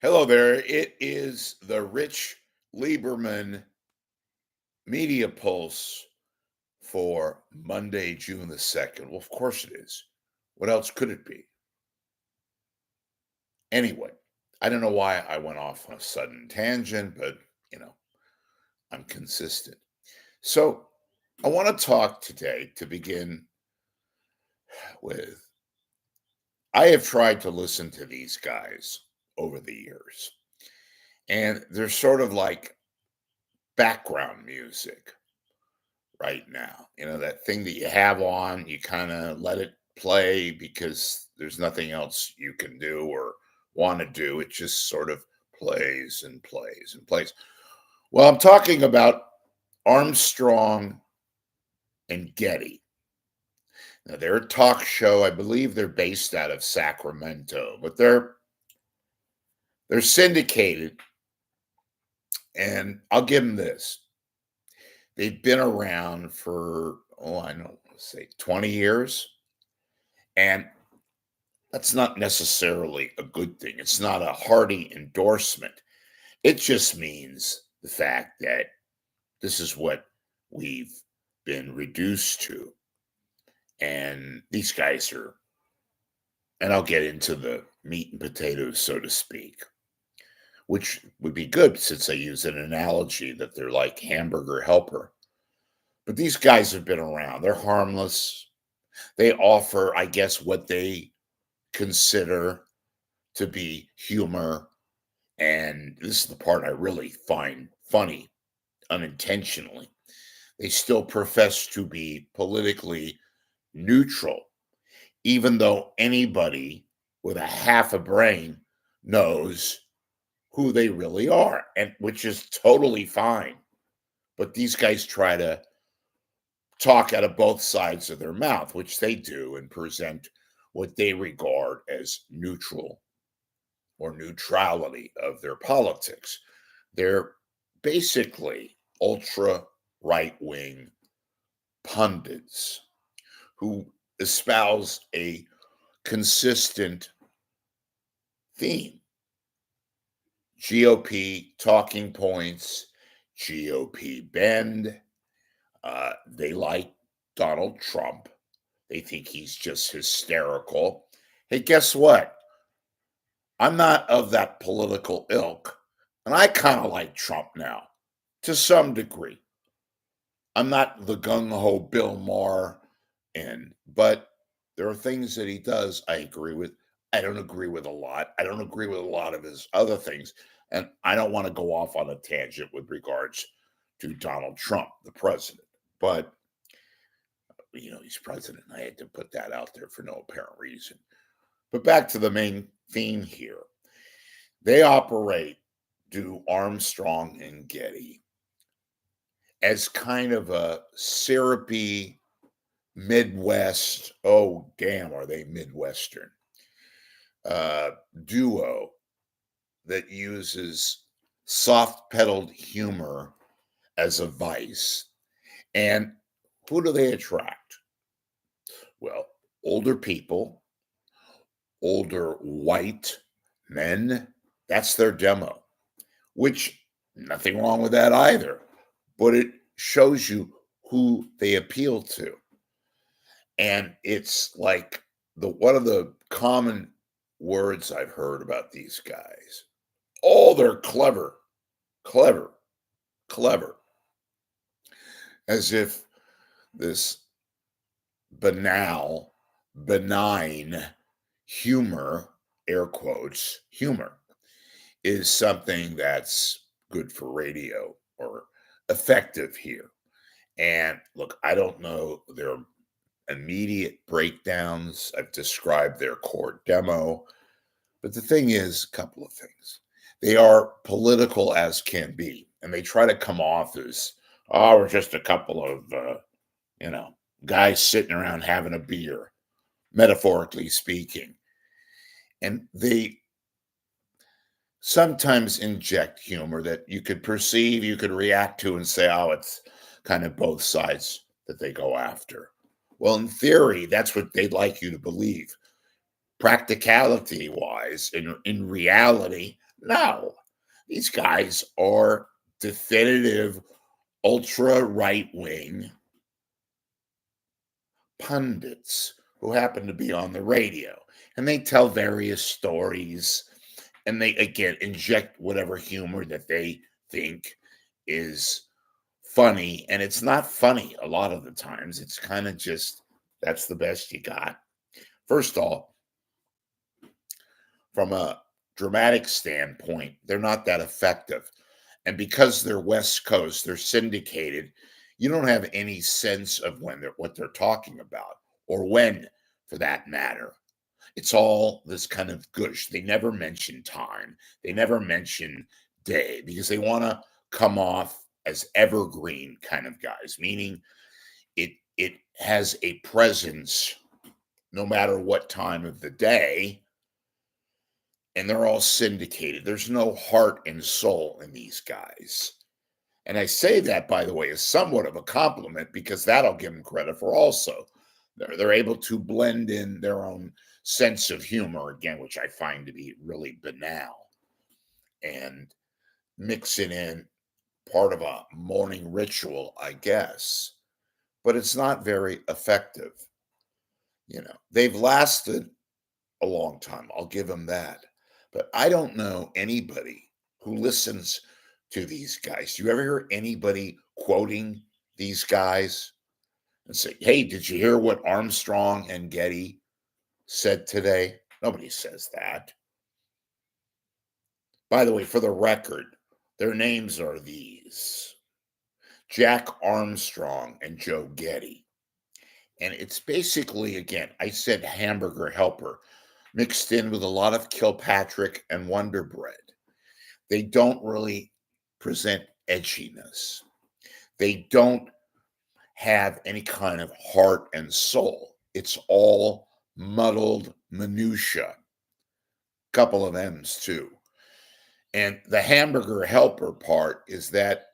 Hello there. It is the Rich Lieberman Media Pulse for Monday, June the 2nd. Well, of course it is. What else could it be? Anyway, I don't know why I went off on a sudden tangent, but you know, I'm consistent. So I want to talk today to begin with. I have tried to listen to these guys over the years, and they're sort of like background music right now. That thing that you have on, you kind of let it play because there's nothing else you can do or want to do. It just sort of plays and plays and plays. Well, I'm talking about Armstrong and Getty. Now, they're a talk show. I believe they're based out of Sacramento, but they're syndicated. And I'll give them this. They've been around for, I don't say 20 years. And that's not necessarily a good thing. It's not a hearty endorsement. It just means the fact that this is what we've been reduced to. And these guys are, and I'll get into the meat and potatoes, so to speak, which would be good since I use an analogy that they're like hamburger helper. But these guys have been around. They're harmless. They offer, I guess, what they consider to be humor. And this is the part I really find funny, unintentionally. They still profess to be politically neutral, even though anybody with a half a brain knows who they really are, and which is totally fine. But these guys try to talk out of both sides of their mouth, which they do, and present what they regard as neutral or neutrality of their politics. They're basically ultra right wing pundits who espouse a consistent theme: GOP talking points, GOP bend. They like Donald Trump. They think he's just hysterical. Hey, guess what? I'm not of that political ilk, and I kind of like Trump now, to some degree. I'm not the gung ho Bill Maher, but there are things that he does I agree with. I don't agree with a lot. I don't agree with a lot of his other things, and I don't want to go off on a tangent with regards to Donald Trump, the president. But he's president. I had to put that out there for no apparent reason. But back to the main theme here. They operate, do Armstrong and Getty, as kind of a syrupy Midwest, oh, damn, are they Midwestern, duo that uses soft pedaled humor as a vice. And who do they attract? Well, older people, older white men. That's their demo, which nothing wrong with that either. But it shows you who they appeal to. And it's like one of the common words I've heard about these guys. Oh, they're clever, clever, clever. As if this banal, benign humor, air quotes, humor, is something that's good for radio or effective here. And look, I don't know their immediate breakdowns. I've described their core demo. But the thing is, a couple of things. They are political as can be, and they try to come off as, oh, we're just a couple of, guys sitting around having a beer, metaphorically speaking. And they sometimes inject humor that you could perceive, you could react to and say, oh, it's kind of both sides that they go after. Well, in theory, that's what they'd like you to believe. Practicality wise, in reality, No, these guys are definitive ultra right wing pundits who happen to be on the radio, and they tell various stories, and they again inject whatever humor that they think is funny, and it's not funny a lot of the times. It's kind of just that's the best you got. First of all, from a dramatic standpoint, they're not that effective. And because they're West Coast, they're syndicated, you don't have any sense of when they're what they're talking about or when, for that matter. It's all this kind of gush. They never mention time. They never mention day because they want to come off as evergreen kind of guys, meaning it has a presence no matter what time of the day, and they're all syndicated. There's no heart and soul in these guys. And I say that, by the way, as somewhat of a compliment because that'll give them credit for also. They're able to blend in their own sense of humor, again, which I find to be really banal, and mix it in part of a morning ritual, I guess. But it's not very effective. They've lasted a long time. I'll give them that. But I don't know anybody who listens to these guys. Do you ever hear anybody quoting these guys and say, "Hey, did you hear what Armstrong and Getty said today?" Nobody says that. By the way, for the record, their names are these: Jack Armstrong and Joe Getty. And it's basically, again, I said hamburger helper mixed in with a lot of Kilpatrick and Wonder Bread. They don't really present edginess. They don't have any kind of heart and soul. It's all muddled minutia. Couple of M's too. And the hamburger helper part is that,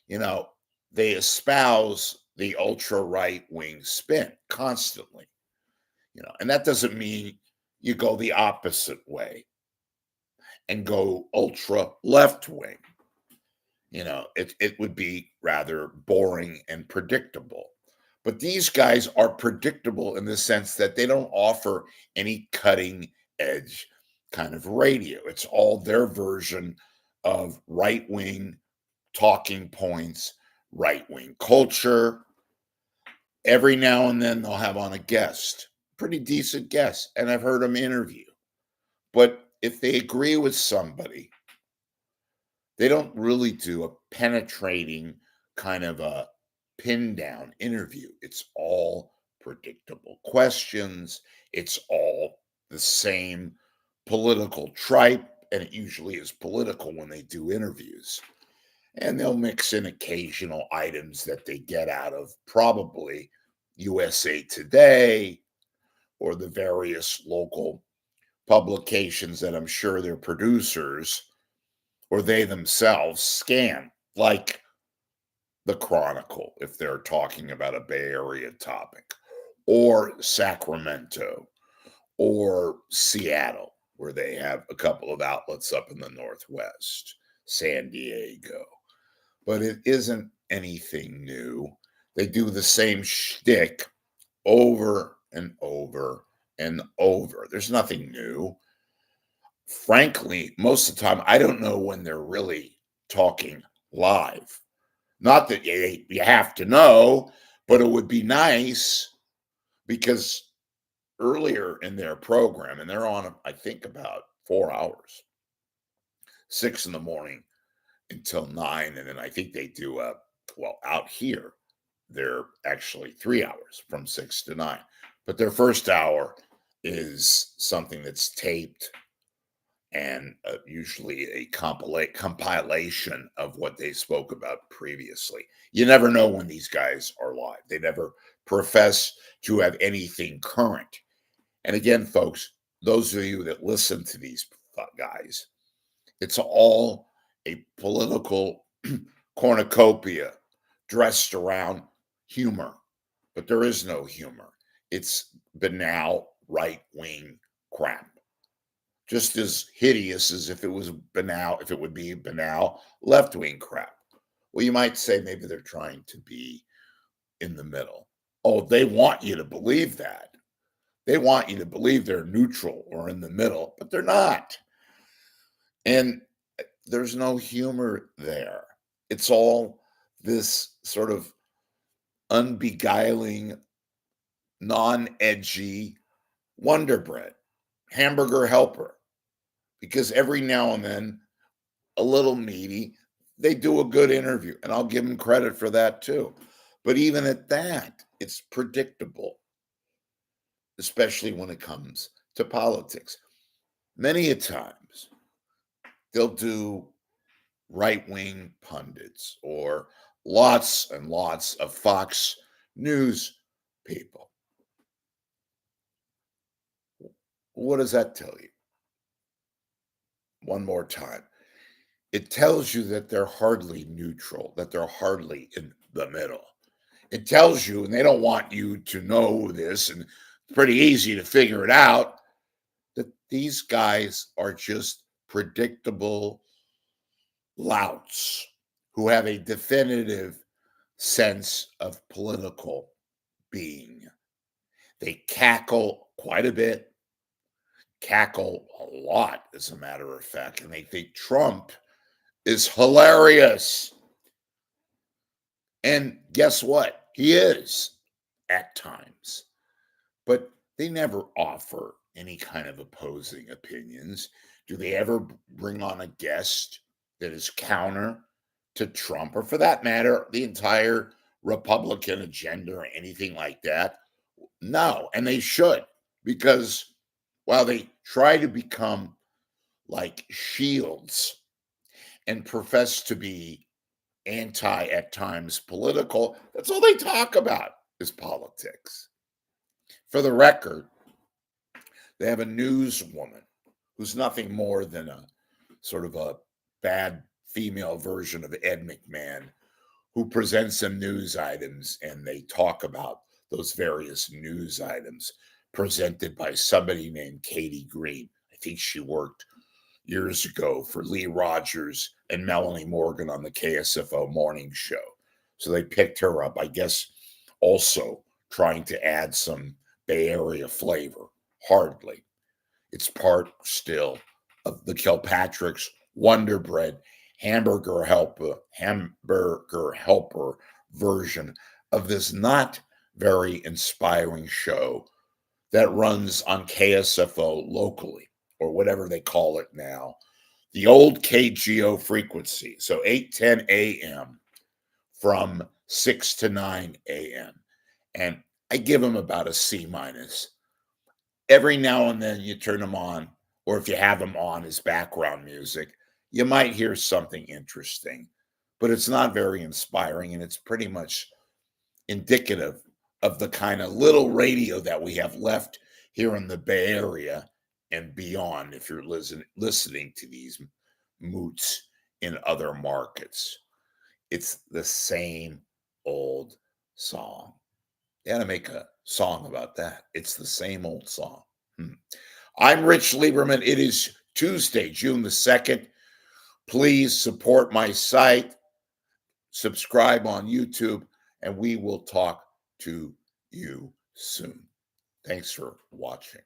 you know, they espouse the ultra right wing spin constantly, and that doesn't mean you go the opposite way and go ultra left wing. It would be rather boring and predictable. But these guys are predictable in the sense that they don't offer any cutting edge kind of radio. It's all their version of right wing talking points, right wing culture. Every now and then they'll have on a guest, pretty decent guest, and I've heard them interview. But if they agree with somebody, they don't really do a penetrating kind of a pin down interview. It's all predictable questions. It's all the same political tripe, and it usually is political when they do interviews. And they'll mix in occasional items that they get out of probably USA Today or the various local publications that I'm sure their producers or they themselves scan, like the Chronicle, if they're talking about a Bay Area topic, or Sacramento, or Seattle, where they have a couple of outlets up in the Northwest, San Diego. But it isn't anything new. They do the same shtick over and over and over. There's nothing new. Frankly, most of the time, I don't know when they're really talking live. Not that you have to know, but it would be nice because earlier in their program, and they're on, I think, about 4 hours, 6 in the morning until 9. And then I think they do, out here, they're actually 3 hours from 6 to 9. But their first hour is something that's taped and usually a compilation of what they spoke about previously. You never know when these guys are live. They never profess to have anything current. And again, folks, those of you that listen to these guys, it's all a political cornucopia dressed around humor, but there is no humor. It's banal right wing crap. just as hideous as if it was banal, if it would be banal left-wing crap. Well, you might say maybe they're trying to be in the middle. Oh, they want you to believe that. They want you to believe they're neutral or in the middle, but they're not. And there's no humor there. It's all this sort of unbeguiling, non-edgy Wonder Bread, hamburger helper. Because every now and then, a little meaty, they do a good interview, and I'll give them credit for that too. But even at that, it's predictable, especially when it comes to politics. Many a times, they'll do right-wing pundits or lots and lots of Fox News people. What does that tell you? One more time. It tells you that they're hardly neutral, that they're hardly in the middle. It tells you, and they don't want you to know this, and it's pretty easy to figure it out, that these guys are just predictable louts who have a definitive sense of political being. They cackle quite a bit, cackle a lot, as a matter of fact, and they think Trump is hilarious. And guess what? He is at times, but they never offer any kind of opposing opinions. Do they ever bring on a guest that is counter to Trump, or for that matter, the entire Republican agenda or anything like that? No, and they should, because while they try to become like shields and profess to be anti at times political, that's all they talk about is politics. For the record, they have a newswoman who's nothing more than a sort of a bad female version of Ed McMahon, who presents some news items and they talk about those various news items presented by somebody named Katie Green. I think she worked years ago for Lee Rogers and Melanie Morgan on the KSFO morning show. So they picked her up, I guess, also trying to add some Bay Area flavor. Hardly. It's part still of the Kilpatrick's Wonder Bread hamburger helper version of this not very inspiring show that runs on KSFO locally, or whatever they call it now, the old KGO frequency. So 8:10 a.m. from 6 to 9 a.m. And I give them about a C minus. Every now and then you turn them on, or if you have them on as background music, you might hear something interesting, but it's not very inspiring, and it's pretty much indicative of the kind of little radio that we have left here in the Bay Area and beyond, if you're listening to these moots in other markets. It's the same old song. They got to make a song about that. It's the same old song. I'm Rich Lieberman. It is Tuesday, June the 2nd. Please support my site, subscribe on YouTube, and we will talk to you soon. Thanks for watching.